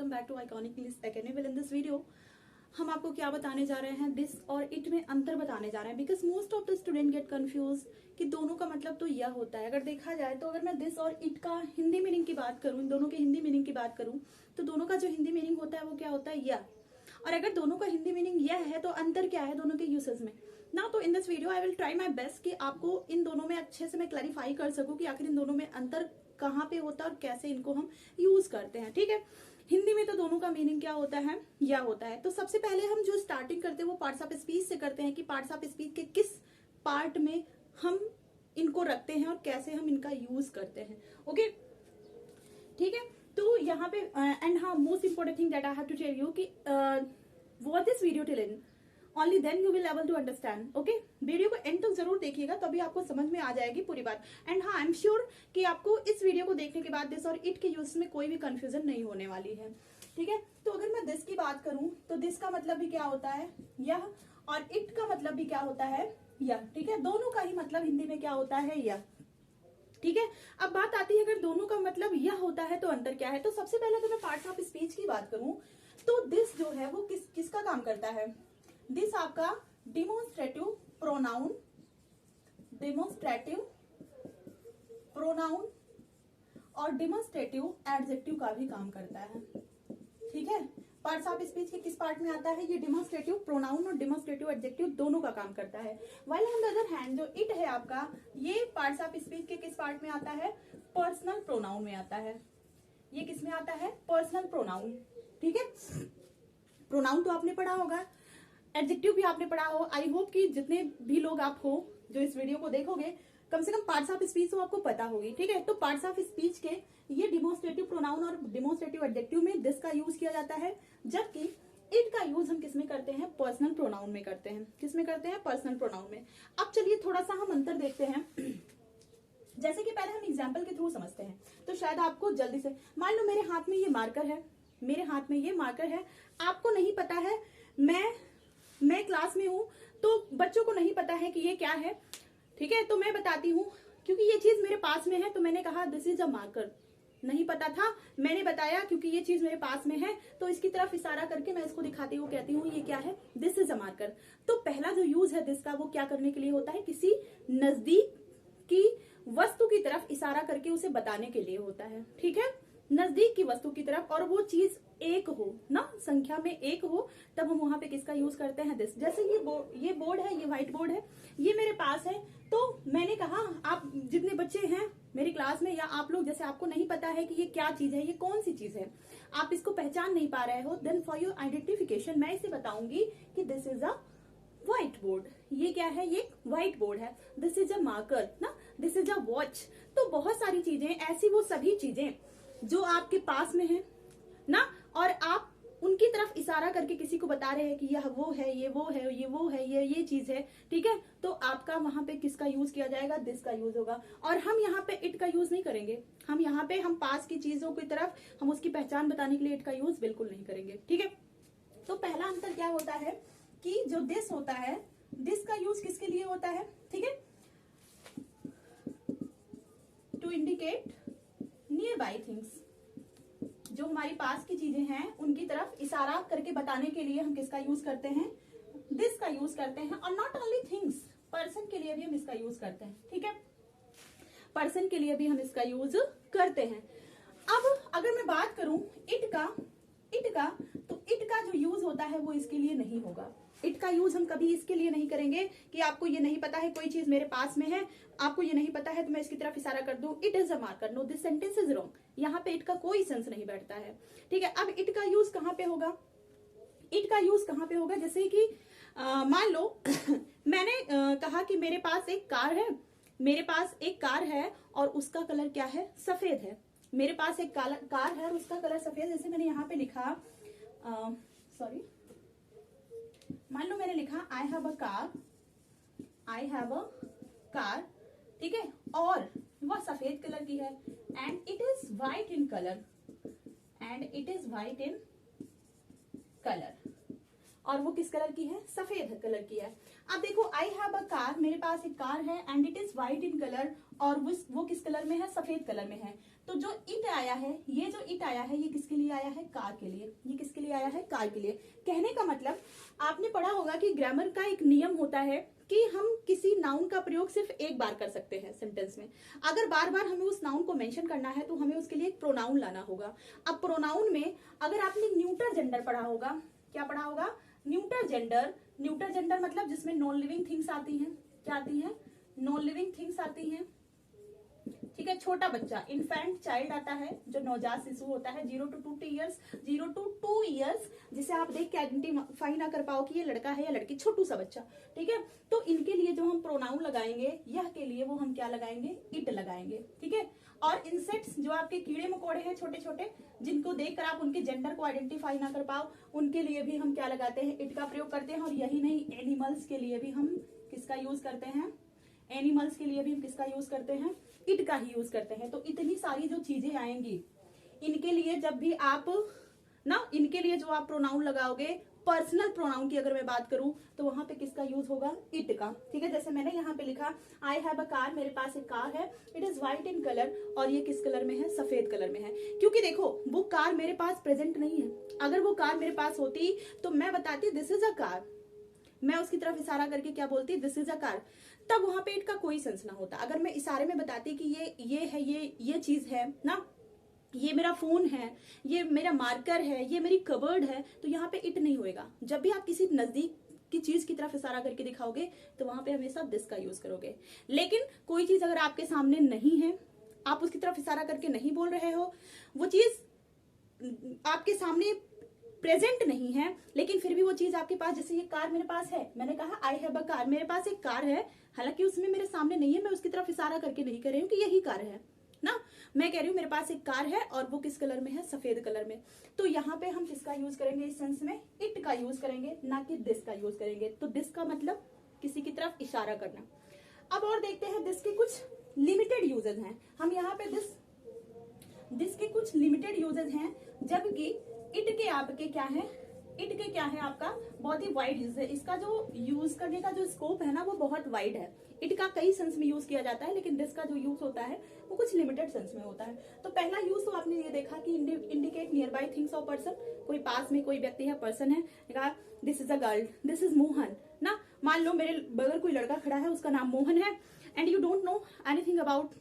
Welcome back to iconic English academy. Well in this video हम आपको क्या बताने जा रहे हैं, दिस और इट में अंतर बताने जा रहे हैं। Because most of the student get confuse कि दोनों का मतलब तो यह होता है। अगर देखा जाए तो अगर मैं दिस और इट का हिंदी मीनिंग की बात करूं, इन दोनों के हिंदी मीनिंग की बात करूं, तो दोनों का जो हिंदी मीनिंग होता है वो क्या होता है, यह। और अगर दोनों का हिंदी मीनिंग यह है तो अंतर क्या है दोनों के यूसेज में ना। तो इन this video I will try my best कि आपको इन दोनों में अच्छे से मैं क्लैरिफाई कर सकूं कि आखिर इन दोनों में अंतर कहाँ पे होता है और कैसे इनको हम यूज करते हैं। ठीक है, हिंदी में तो दोनों का मीनिंग क्या होता है, या होता है। तो सबसे पहले हम जो स्टार्टिंग करते हैं वो पार्ट्स ऑफ स्पीच से करते हैं कि पार्ट्स ऑफ स्पीच के किस पार्ट में हम इनको रखते हैं और कैसे हम इनका यूज करते हैं। ओके, ठीक है। तो यहाँ पे एंड हाँ, most important thing that I have to tell you कि watch this video till end, only then you will able to understand. Okay, video को एंड तक जरूर देखिएगा, तभी आपको समझ में आ जाएगी पूरी बात। एंड हाँ, आई एम श्योर कि आपको इस वीडियो को देखने के बाद दिस और इट के यूज में कोई भी कंफ्यूजन नहीं होने वाली है। ठीक है, तो अगर मैं दिस की बात करूं तो दिस का मतलब भी क्या होता है, यह, और इट का मतलब भी क्या होता है, यह। ठीक है, दोनों का ही मतलब हिंदी में क्या होता है, यह। ठीक है, अब बात आती है अगर दोनों का मतलब यह होता है तो अंतर क्या है। तो सबसे पहले अगर मैं पार्ट्स ऑफ स्पीच की बात करूं तो दिस जो है वो किसका काम करता है, दिस आपका डिमोन्स्ट्रेटिव प्रोनाउन, डिमोन्स्ट्रेटिव प्रोनाउन और डिमोन्स्ट्रेटिव एडजेक्टिव का भी काम करता है। ठीक है, पार्ट्स ऑफ स्पीच के किस पार्ट में आता है, ये डिमोन्स्ट्रेटिव प्रोनाउन और डिमोन्स्ट्रेटिव एडजेक्टिव दोनों का काम करता है। While on the other hand जो इट है आपका, ये पार्ट्स ऑफ स्पीच के किस पार्ट में आता है, पर्सनल प्रोनाउन में आता है। ये किस में आता है, पर्सनल प्रोनाउन। ठीक है, प्रोनाउन तो आपने पढ़ा होगा, एडजेक्टिव भी आपने पढ़ा हो। आई होप कि जितने भी लोग आप हो जो इस वीडियो को देखोगे, कम से कम पार्ट्स ऑफ स्पीच तो आपको पता होगी। ठीक है, तो पार्ट्स ऑफ स्पीच के ये डिमोन्स्ट्रेटिव प्रोनाउन और डिमोन्स्ट्रेटिव एडजेक्टिव में दिस का यूज किया जाता है, जबकि इट का यूज हम किसमें करते हैं, पर्सनल प्रोनाउन में करते हैं। किसमें करते हैं, पर्सनल प्रोनाउन में। अब चलिए थोड़ा सा हम अंतर देखते हैं। जैसे कि पहले हम एग्जाम्पल के थ्रू समझते हैं तो शायद आपको जल्दी से, मान लो मेरे हाथ में ये मार्कर है, मेरे हाथ में ये मार्कर है, आपको नहीं पता है, मैं क्लास में हूं तो बच्चों को नहीं पता है कि ये क्या है। ठीक है, तो मैं बताती हूँ क्योंकि ये चीज मेरे पास में है तो मैंने कहा दिस इज अ मार्कर। नहीं पता था, मैंने बताया क्योंकि ये चीज मेरे पास में है तो इसकी तरफ इशारा करके मैं इसको दिखाती हूँ, कहती हूँ ये क्या है, दिस इज अ मार्कर। तो पहला जो यूज है दिस का वो क्या करने के लिए होता है, किसी नजदीक की वस्तु की तरफ इशारा करके उसे बताने के लिए होता है। ठीक है, नजदीक की वस्तु की तरफ, और वो चीज एक हो ना, संख्या में एक हो, तब हम वहां पे किसका यूज करते हैं, दिस। जैसे ये बोर्ड है, ये व्हाइट बोर्ड है, ये मेरे पास है, तो मैंने कहा आप जितने बच्चे हैं मेरी क्लास में या आप लोग, जैसे आपको नहीं पता है कि ये क्या चीज है, ये कौन सी चीज है, आप इसको पहचान नहीं पा रहे हो, देन फॉर योर आइडेंटिफिकेशन मैं इसे बताऊंगी कि this is a white board. ये क्या है, ये व्हाइट बोर्ड है। दिस इज अ मार्कर ना, दिस इज अ वॉच। तो बहुत सारी चीजें ऐसी, वो सभी चीजें जो आपके पास में है ना, और आप उनकी तरफ इशारा करके किसी को बता रहे हैं कि यह वो है, ये वो है, ये वो है, ये चीज है। ठीक है, तो आपका वहां पे किसका यूज किया जाएगा, दिस का यूज होगा। और हम यहाँ पे इट का यूज नहीं करेंगे, हम यहाँ पे हम पास की चीजों की तरफ हम उसकी पहचान बताने के लिए इट का यूज बिल्कुल नहीं करेंगे। ठीक है, तो पहला अंतर क्या होता है कि जो दिस होता है, दिस का यूज किसके लिए होता है, ठीक है, to indicate nearby things, जो हमारी पास की चीजें हैं उनकी तरफ इशारा करके बताने के लिए हम किसका यूज करते हैं, दिस का यूज करते हैं। और नॉट ओनली थिंग्स, पर्सन के लिए भी हम इसका यूज करते हैं। ठीक है, पर्सन के लिए भी हम इसका यूज करते हैं। अब अगर मैं बात करूं इट का, तो इट का जो यूज होता है वो इसके लिए नहीं होगा। इट का यूज हम कभी इसके लिए नहीं करेंगे कि आपको ये नहीं पता है, कोई चीज मेरे पास में है, आपको ये नहीं पता है तो मैं इसकी तरफ इशारा कर दूं, it is a marker. No, this sentence is wrong. यहाँ पे इट का कोई सेंस नहीं बैठता है। ठीक है, अब इट का यूज कहाँ पे होगा, इट का यूज कहाँ पे होगा, जैसे कि मान लो मैंने कहा कि मेरे पास एक कार है, मेरे पास एक कार है और उसका कलर क्या है, सफेद है। मेरे पास एक कार है और उसका कलर सफेद। जैसे मैंने यहाँ पे लिखा, सॉरी, मान लो मैंने लिखा I have a car, I have a car. ठीक है, और वह सफेद कलर की है, and it is white in colour, and it is white in colour, और वो किस कलर की है, सफेद कलर की है। अब देखो, आई हैव अ कार, मेरे पास एक कार है, and it is white in colour, और वो किस कलर में है, सफेद कलर में है। तो जो इट आया है, ये जो इट आया है, ये किसके लिए आया है? कार के लिए। ये किसके लिए आया है? कार के लिए। कहने का मतलब आपने पढ़ा होगा कि ग्रामर का एक नियम होता है कि हम किसी नाउन का प्रयोग सिर्फ एक बार कर सकते हैं सेंटेंस में। अगर बार बार हमें उस नाउन को मेंशन करना है तो हमें उसके लिए एक प्रोनाउन लाना होगा। अब प्रोनाउन में अगर आपने न्यूटर जेंडर पढ़ा होगा, क्या पढ़ा होगा? Neuter gender. न्यूटर जेंडर मतलब जिसमें नॉन लिविंग थिंग्स आती हैं। क्या आती हैं? नॉन लिविंग थिंग्स आती हैं। ठीक है, छोटा बच्चा, इन्फेंट चाइल्ड आता है, जो नवजात शिशु होता है, 0 to 2 ईयर्स, 0 to 2 ईयर्स, जिसे आप देख के आइडेंटिफाई ना कर पाओ कि ये लड़का है या लड़की, छोटू सा बच्चा। ठीक है, तो इनके लिए जो हम प्रोनाउन लगाएंगे, यह के लिए वो हम क्या लगाएंगे? इट लगाएंगे। ठीक है, और इंसेक्ट्स जो आपके कीड़े मकोड़े हैं छोटे छोटे, जिनको देखकर आप उनके जेंडर को आइडेंटिफाई ना कर पाओ, उनके लिए भी हम क्या लगाते हैं? इट का प्रयोग करते हैं। और यही नहीं, एनिमल्स के लिए भी हम किसका यूज करते हैं? एनिमल्स के लिए भी हम किसका यूज करते हैं? इट का ही यूज करते हैं। तो इतनी सारी जो चीजें आएंगी, इनके लिए जब भी आप ना, इनके लिए जो आप प्रोनाउन लगाओगे, पर्सनल प्रोनाउन की अगर मैं बात करूं तो वहां पे किसका यूज होगा? इट का। ठीक है, जैसे मैंने यहाँ पे लिखा आई हैव अ कार, मेरे पास एक कार है, it is white in colour, और ये किस कलर में है? सफेद कलर में है। क्योंकि देखो वो कार मेरे पास प्रेजेंट नहीं है। अगर वो कार मेरे पास होती तो मैं बताती दिस इज अ कार, मैं उसकी तरफ इशारा करके क्या बोलती? दिस इज अ कार, तब वहां पे इट का कोई सेंस ना होता। अगर मैं इशारे में बताती कि ये है, ये चीज है ना, ये मेरा फोन है, ये मेरा मार्कर है, ये मेरी कबर्ड है, तो यहाँ पे इट नहीं होएगा। जब भी आप किसी नजदीक की चीज की तरफ इशारा करके दिखाओगे तो वहां पे हमेशा दिस का यूज करोगे। लेकिन कोई चीज अगर आपके सामने नहीं है, आप उसकी तरफ इशारा करके नहीं बोल रहे हो, वो चीज आपके सामने प्रेजेंट नहीं है, लेकिन फिर भी वो चीज आपके पास, जैसे ये कार मेरे पास है, मैंने कहा आई हैव अ कार, मेरे पास एक कार है, हालांकि उसमें मेरे सामने नहीं है, मैं उसकी तरफ इशारा करके नहीं कह रही हूँ कि यही कार है ना, मैं कह रही हूँ मेरे पास एक कार है और वो किस कलर में है? सफेद कलर में। तो यहाँ पे हम किसका यूज करेंगे इस सेंस में? इट का यूज करेंगे, ना कि दिस का यूज करेंगे। तो दिस का मतलब किसी की तरफ इशारा करना। अब और देखते हैं दिस के कुछ लिमिटेड यूजेज हैं। हम यहाँ पे दिस के कुछ लिमिटेड यूजेज हैं, जबकि इट के आपके क्या है? इट के क्या है आपका? बहुत ही वाइड यूज है। इसका जो यूज करने का जो स्कोप है ना, वो बहुत वाइड है। इट का कई सेंस में यूज किया जाता है, लेकिन दिस का जो यूज होता है वो कुछ लिमिटेड सेंस में होता है। तो पहला यूज तो आपने ये देखा कि इंडिकेट नियर बाय थिंग्स और पर्सन, कोई पास में कोई व्यक्ति है, पर्सन है, कहा this is a girl, this is Mohan ना। मान लो मेरे बगल कोई लड़का खड़ा है, उसका नाम मोहन है, and you don't know anything about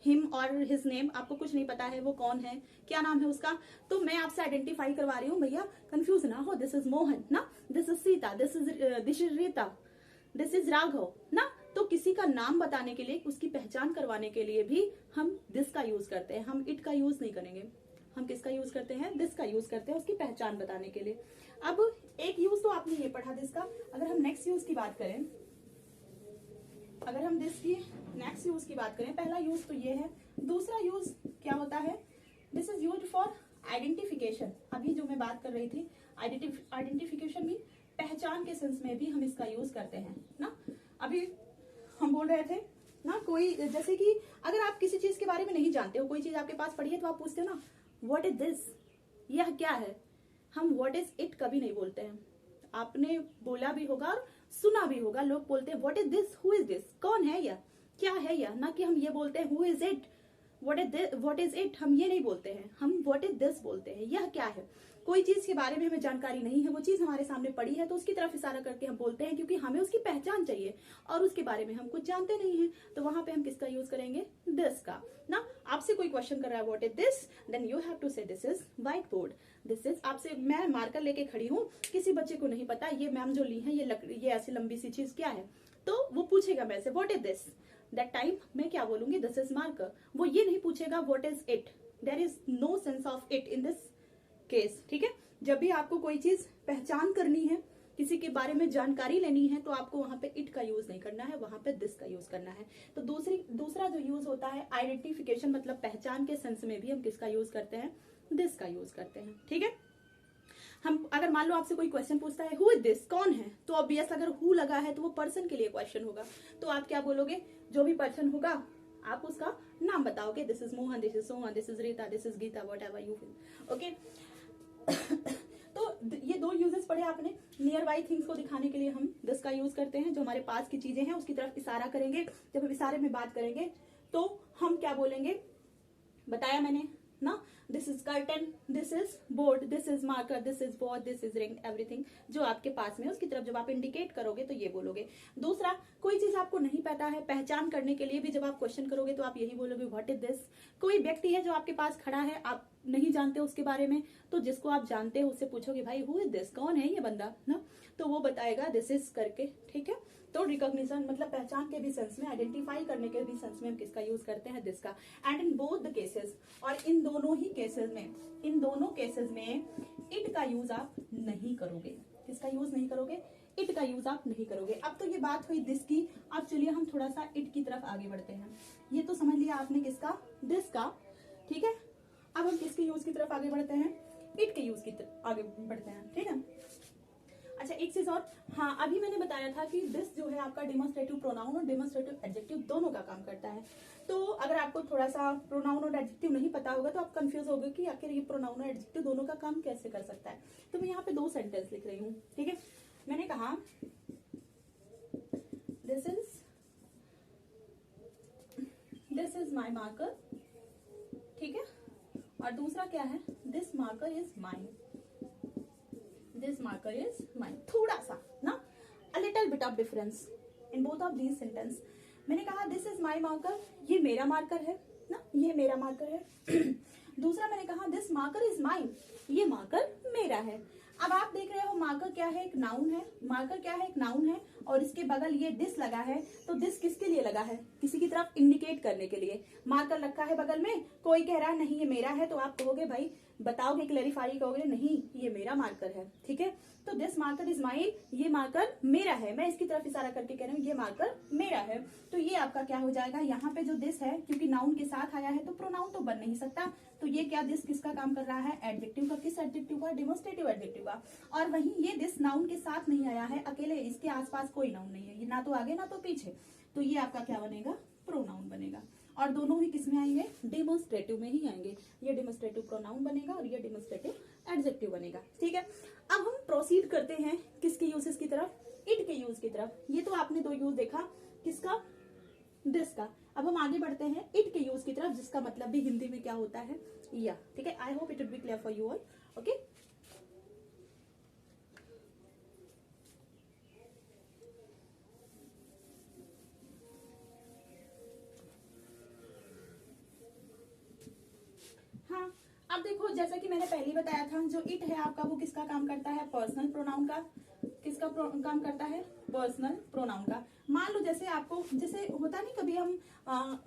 him और हिज नेम, आपको कुछ नहीं पता है वो कौन है, क्या नाम है उसका, तो मैं आपसे आइडेंटिफाई करवा रही हूँ, भैया कंफ्यूज ना हो, दिस इज मोहन ना, this is Sita, this is Rita, this is Raghav ना। तो किसी का नाम बताने के लिए, उसकी पहचान करवाने के लिए भी हम दिस का यूज करते हैं, हम इट का यूज नहीं करेंगे। हम किसका यूज करते हैं? दिस का यूज करते हैं, उसकी पहचान बताने के लिए। अब एक यूज तो आपने ये पढ़ा दिस का। अगर हम नेक्स्ट यूज की बात करें, अगर हम दिस की नेक्स्ट यूज की बात करें, पहला यूज तो ये है। दूसरा यूज क्या होता है? This is used for identification. अभी जो मैं बात कर रही थी, आइडेंटिफिकेशन भी पहचान के सेंस में भी हम इसका यूज करते हैं ना। अभी हम बोल रहे थे ना, कोई जैसे कि अगर आप किसी चीज के बारे में नहीं जानते हो, कोई चीज आपके पास पड़ी है, तो आप पूछते हो ना व्हाट इज दिस, यह क्या है। हम व्हाट इज इट कभी नहीं बोलते हैं। आपने बोला भी होगा और सुना भी होगा, लोग बोलते हैं what is this, who is this, कौन है यह, क्या है यह, ना कि हम ये बोलते हैं who is it, what is it, हम ये नहीं बोलते हैं, हम व्हाट इज दिस बोलते हैं, यह क्या है। कोई चीज के बारे में हमें जानकारी नहीं है, वो चीज हमारे सामने पड़ी है, तो उसकी तरफ इशारा करके हम बोलते हैं, क्योंकि हमें उसकी पहचान चाहिए और उसके बारे में हम कुछ जानते नहीं है। तो वहां पे हम किसका यूज करेंगे? दिस का ना। आपसे कोई क्वेश्चन कर रहा है what is this, then you have to say this is white board, this is, आपसे मैं मार्कर लेके खड़ी हूँ, किसी बच्चे को नहीं पता ये मैम जो ली है ये लकड़ी, ये ऐसी लंबी सी चीज क्या है, तो वो पूछेगा मेरे से what is this, that time मैं क्या बोलूंगी? This is marker. वो ये नहीं पूछेगा what is it, there is no sense of it in this case. ठीक है, जब भी आपको कोई चीज पहचान करनी है, किसी के बारे में जानकारी लेनी है, तो आपको वहां पे इट का यूज नहीं करना है, वहां पे दिस का यूज करना है। तो दूसरा जो यूज होता है आइडेंटिफिकेशन, मतलब पहचान के सेंस में भी हम किसका यूज करते हैं? दिस का यूज करते हैं। ठीक है, हम अगर मान लो आपसे कोई क्वेश्चन पूछता है हु इज दिस, कौन है, तो ऑब्वियस अगर हु लगा है तो वो पर्सन के लिए क्वेश्चन होगा, तो आप क्या बोलोगे? जो भी पर्सन होगा आप उसका नाम बताओगे, this is Mohan, this is Sohan, this is Rita, this is Gita, whatever you feel. Okay, तो ये दो यूजेस पढ़े आपने। नियर बाई थिंग्स को दिखाने के लिए हम दिस का यूज करते हैं, जो हमारे पास की चीजें हैं उसकी तरफ इशारा करेंगे। जब हम इशारे में बात करेंगे तो हम क्या बोलेंगे? बताया मैंने ना, this is curtain, this is board, this is marker, this is watch, this is ring, everything जो आपके पास में उसकी तरफ जब आप इंडिकेट करोगे तो ये बोलोगे। दूसरा, कोई चीज आपको नहीं पता है, पहचान करने के लिए भी जब आप क्वेश्चन करोगे तो आप यही बोलोगे व्हाट इज दिस। कोई व्यक्ति है जो आपके पास खड़ा है, आप नहीं जानते उसके बारे में, तो जिसको आप जानते हो उससे पूछोगे भाई हु इज दिस, कौन है ये बंदा ना, तो वो बताएगा दिस इज करके। ठीक है, तो रिकॉग्निशन मतलब पहचान के भी सेंस में, आइडेंटिफाई करने के भी सेंस में हम किसका यूज करते हैं, दिस का। And in both the cases, और इन दोनों ही केसेस में, इन दोनों केसेस में इट का यूज आप नहीं करोगे। किसका यूज नहीं करोगे, इट का यूज आप नहीं करोगे। अब तो ये बात हुई दिस की, अब चलिए हम थोड़ा सा इट की तरफ आगे बढ़ते हैं। ये तो समझ लिया आपने किसका, दिस का। ठीक है, अब हम किसके यूज की तरफ आगे बढ़ते हैं, इट के यूज की तरफ आगे बढ़ते हैं। ठीक है, अच्छा एक चीज और, हाँ अभी मैंने बताया था कि दिस जो है आपका डेमोन्स्ट्रेटिव प्रोनाउन और डेमोन्स्ट्रेटिव एडजेक्टिव दोनों का काम करता है। तो अगर आपको थोड़ा सा प्रोनाउन और एडजेक्टिव नहीं पता होगा तो आप कंफ्यूज होगे कि आखिर ये प्रोनाउन और एडजेक्टिव दोनों का काम कैसे कर सकता है। तो मैं यहाँ पे 2 सेंटेंस लिख रही हूँ। ठीक है, मैंने कहा दिस इज माई मार्कर। ठीक है, और दूसरा क्या है, this marker is mine, this marker is mine. थोड़ा सा ना, a little bit of difference in both of these sentence। मैंने कहा दिस इज माई मार्कर, ये मेरा मार्कर है ना, ये मेरा मार्कर है। दूसरा मैंने कहा दिस मार्कर इज माइन, ये मार्कर मेरा है। अब आप देख रहे हो मार्कर क्या है, एक नाउन है, मार्कर क्या है, एक नाउन है, और इसके बगल ये दिस लगा है। तो दिस किसके लिए लगा है, किसी की तरफ इंडिकेट करने के लिए। मार्कर रखा है बगल में, कोई कह रहा है नहीं ये मेरा है, तो आप कहोगे भाई, बताओगे, क्लैरिफाई करोगे नहीं ये मेरा मार्कर है। ठीक है, तो दिस मार्कर इज माइन, ये मार्कर मेरा है, मैं इसकी तरफ इशारा करके कह रही हूँ ये मार्कर मेरा है। तो ये आपका क्या हो जाएगा, यहाँ पे जो दिस है क्योंकि नाउन के साथ आया है तो प्रोनाउन तो बन नहीं सकता, तो ये क्या दिस किसका काम कर रहा है, एडजेक्टिव का। किस एडजेक्टिव का, डेमोन्स्ट्रेटिव एडजेक्टिव का। और वहीं ये दिस नाउन के साथ नहीं आया है, अकेले, इसके आसपास कोई नाउन नहीं है, ये ना तो आगे ना तो पीछे, तो ये आपका क्या बनेगा, प्रोनाउन बनेगा। और दोनों ही किसमें आएंगे, डेमोन्स्ट्रेटिव में ही आएंगे। ये डेमोन्स्ट्रेटिव प्रोनाउन बनेगा और ये डेमोन्स्ट्रेटिव एडजेक्टिव बनेगा। ठीक है, अब हम प्रोसीड करते हैं किसके यूजेस की तरफ, इट के यूज की तरफ। ये तो आपने 2 यूज देखा, किसका, दिस का। अब हम आगे बढ़ते हैं इट के यूज की तरफ, जिसका मतलब भी हिंदी में क्या होता है, या। ठीक है, I hope it will be clear for you all. Okay, हाँ अब देखो, जैसा कि मैंने पहले ही बताया था, जो इट है आपका वो किसका काम करता है, पर्सनल प्रोनाउन का। किसका काम करता है, पर्सनल प्रोनाउन का। मान लो जैसे आपको, जैसे होता नहीं कभी हम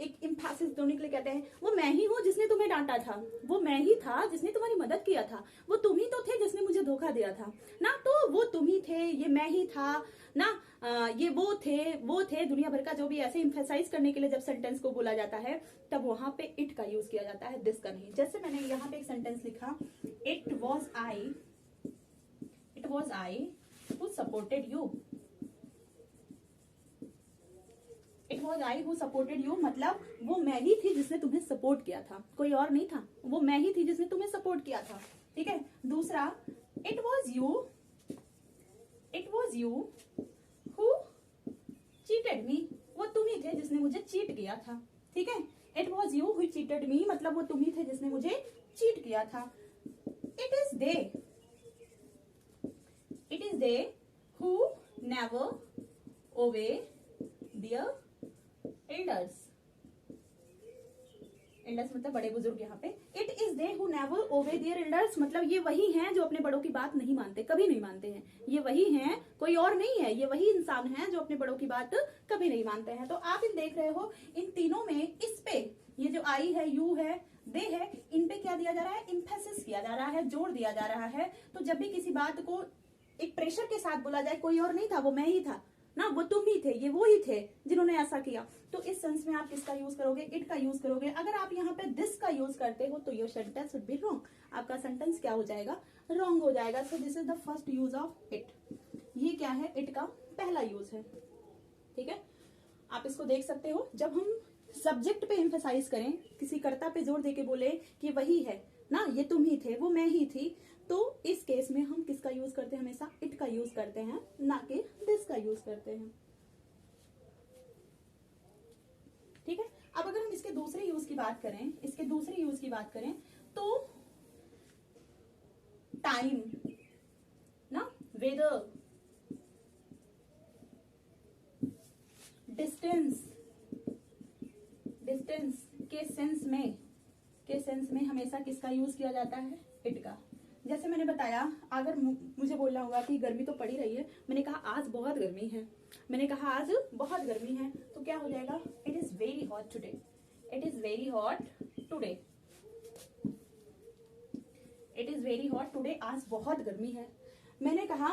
एक इम्फेसिस देने के लिए कहते हैं, वो मैं ही हूँ जिसने तुम्हें डांटा था, वो मैं ही था जिसने तुम्हारी मदद किया था, वो तुम ही तो थे जिसने मुझे धोखा दिया था ना, तो वो तुम ही थे, ये मैं ही था ना, ये वो थे, दुनिया भर का जो भी ऐसे इम्फेसाइज करने के लिए जब सेंटेंस को बोला जाता है तब वहां पे इट का यूज किया जाता है, दिस का नहीं। जैसे मैंने यहाँ पे एक सेंटेंस लिखा, it was I who supported you। It was I who supported you, मतलब वो मैं ही थी जिसने तुम्हें सपोर्ट किया था, कोई और नहीं था, वो मैं ही थी जिसने तुम्हें सपोर्ट किया था। ठीक है, दूसरा, it was you who cheated me, वो तुम ही थे जिसने मुझे चीट किया था। ठीक है, it was you who cheated me, मतलब वो तुम ही थे जिसने मुझे चीट किया था। it is they who never obey their elders मतलब बड़े बुजुर्ग। यहाँ पे it is they who never ओबे देयर एल्डर्स, मतलब ये वही हैं जो अपने बड़ों की बात नहीं मानते, कभी नहीं मानते हैं। ये वही हैं, कोई और नहीं है, ये वही इंसान हैं जो अपने बड़ों की बात कभी नहीं मानते हैं। तो आप इन देख रहे हो, इन तीनों में इस पे, ये जो आई है, यू है, दे है, इन पे क्या दिया जा रहा है, इम्फेसिस किया जा रहा है, जोर दिया जा रहा है। तो जब भी किसी बात को एक प्रेशर के साथ बोला जाए, कोई और नहीं था, वो मैं ही था ना, वो तुम ही थे, ये वो ही थे जिन्होंने ऐसा किया, तो इस सेंस में आप किसका यूज करोगे, इट का यूज करोगे। अगर आप यहाँ पे दिस का यूज करते हो तो your sentence would be wrong, आपका सेंटेंस क्या हो जाएगा, रॉन्ग हो जाएगा। So this is the first use of it. ये क्या है, इट का पहला यूज है। ठीक है, आप इसको देख सकते हो, जब हम सब्जेक्ट पे एम्फेसाइज करें, किसी कर्ता पे जोर देके बोले कि वही है ना, ये तुम ही थे, वो मैं ही थी, तो इस केस में हम किसका यूज करते हैं, हमेशा इट का यूज करते हैं, ना कि दिस का यूज करते हैं। ठीक है, अब अगर हम इसके दूसरे यूज की बात करें, तो टाइम ना, वेदर, डिस्टेंस के सेंस में हमेशा किसका यूज किया जाता है? इट का। जैसे मैंने बताया, अगर मुझे बोलना होगा कि गर्मी तो पड़ी रही है, मैंने कहा आज बहुत गर्मी है, तो क्या हो जाएगा? It is very hot today, आज बहुत गर्मी है। मैंने कहा